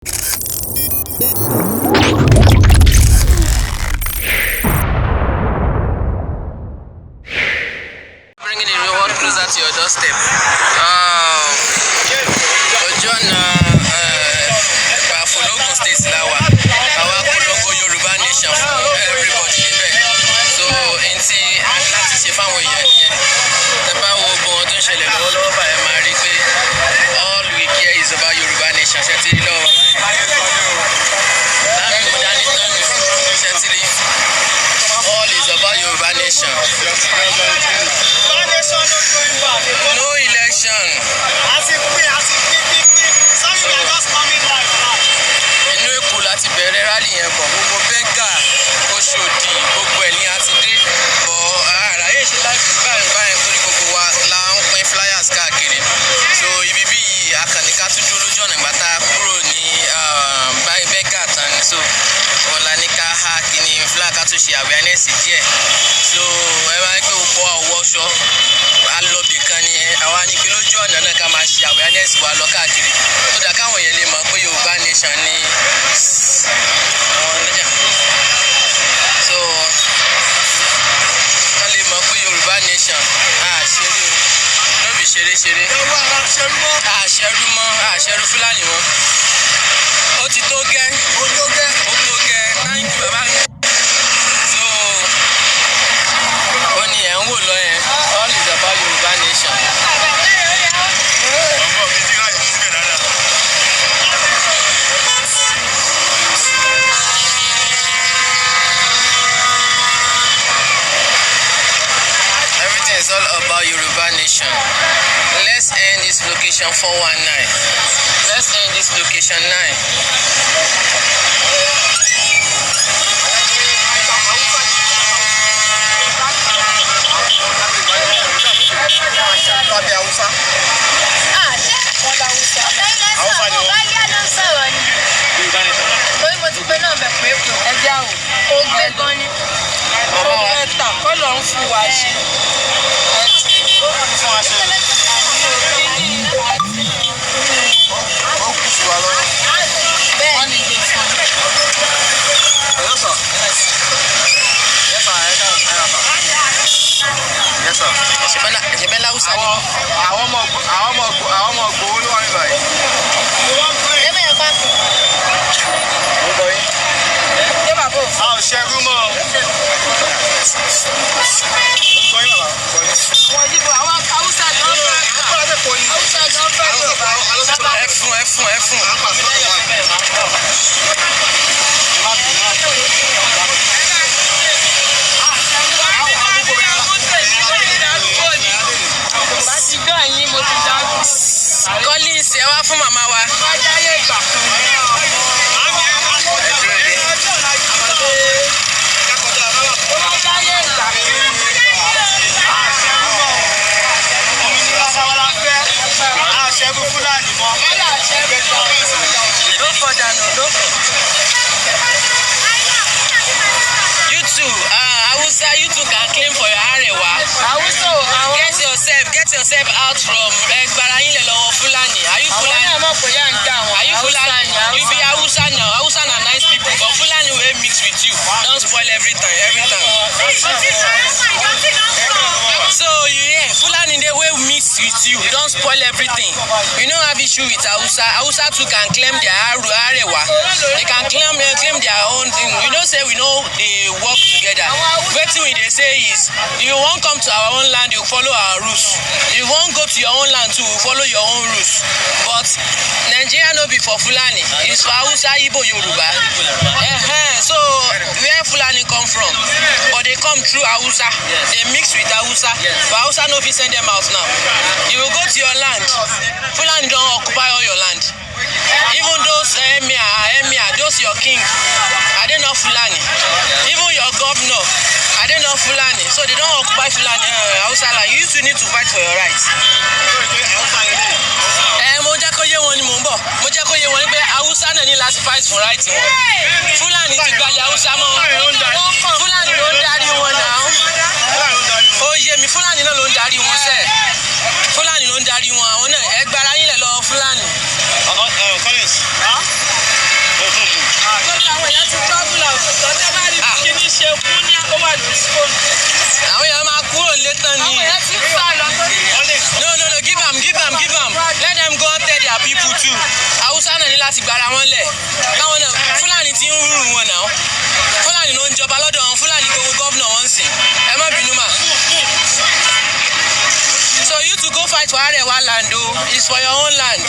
Bringing the reward closer to your doorstep. Ojona Fologun State Lawa. Àwa polongo Yorùbá Nation fún everybody níbẹ̀. So ntí láti ṣe fáwọn èèyàn nìyẹn. Tẹ́ bá wo gbogbo ohun tó ń ṣẹlẹ̀ lọ́wọ́lọ́wọ́ báyìí máa rí pé all we care is about Yorùbá Nation. Ṣé ti rí lọ́wọ́? Láàmì mo dání tán ni ṣé ti rí? All is about Yorùbá Nation. No election. Inú Èkó láti bẹ̀rẹ̀ rally yẹn bọ̀, gbogbo bẹ́gà, Oṣòdì, gbogbo ẹ̀ ní a ti dé. Bọ̀ àráyè ṣe láti báyìí torí gbogbo wa la ń pín flyers káàkiri. So ibi bí yìí akànnì ká tún dúró lójú ọ̀nà ìgbà tá a kúrò ní bẹ́gà tán ni. So wọn la ní ká há kíní flag ká tún ṣe awareness díẹ̀. So ẹ máa ń pè gbogbo àwọ̀ṣọ alọ́bì kan ni àwa ní pé lójú ọ̀nà náà ká máa ṣe awareness wa lọ káàkiri. Ó dà káwọn èèyàn lè mọ̀ pé Yorùbá Nation ni àwọn ọ̀nàjà. So wọ́n lè mọ̀ pé Yorùbá Nation àṣẹrú lóbi ṣeré. Àṣẹrú Fúlàní wọn. Ó ti tó gẹ́. Thank you bàbá mi. So ó ní ẹ̀ ń wò lọ yẹn. All is about Yorùbá Nation. Everything is all about Yorùbá Nation. Let's end this location 419. Let's end this location 9. Collins ẹ wá fún màmá wa. You too can claim for your Arewa. Get yourself out from Egbarayin lọ́wọ́ Fulani. Are you Fulani? Are you Fulani? You be Hausa now. Hausa are nice people, but Fulani will mix with you. Don't spoil every time. So Fulani they will mix with you. Don't spoil everything. You don't have issue with Hausa. Hausa too can claim their Arewa. They can claim their own thing. We don't say we know they work together. Wetin we dey say is, you won't come to our own land, you follow our rules. You won't go to your own land too, follow your own rules. But Nigeria no be for Fulani, it's for Hausa, Igbo, Yoruba. So where Fulani come from? But they come through Hausa. They mix with Hausa. But Hausa no fit send them out now. You will go to your land. Fulani don't occupy all your land. Even those emir, those your king, are they not Fulani? Even your governor, are they not Fulani? So they don't occupy Fulani Hausa land. You used to need to fight for your rights. Mo jẹ́ kó yé wọn ni mò ń bọ̀. Mo jẹ́ kó yé wọn pé Hausa náà ní láti fight for right wọn. Fulani ti gbalẹ̀ Hausa mọ́. Fulani ló ń darí wọn náà. Ó yé mi, Fulani náà ló ń darí wọn sẹ́ẹ̀. Fulani ló ń darí wọn. Àwọn náà ẹ gbára yín lẹ̀ lọ Fulani. Collins. àwọn èèyàn máa kúrò létán ni. No, give am. Let them go and tell their people too. Hausa náà ní láti gbára wọn lẹ̀. Káwọn náà Fúlàní ti ń rúrù wọn náà. Fúlàní ló ń jọba lọ́dọ̀ wọn. Fúlàní gbogbo gọ́vnà wọn sìn. Ẹ má bínú mà. So you to go fight for Arewa land o. It's for your own land.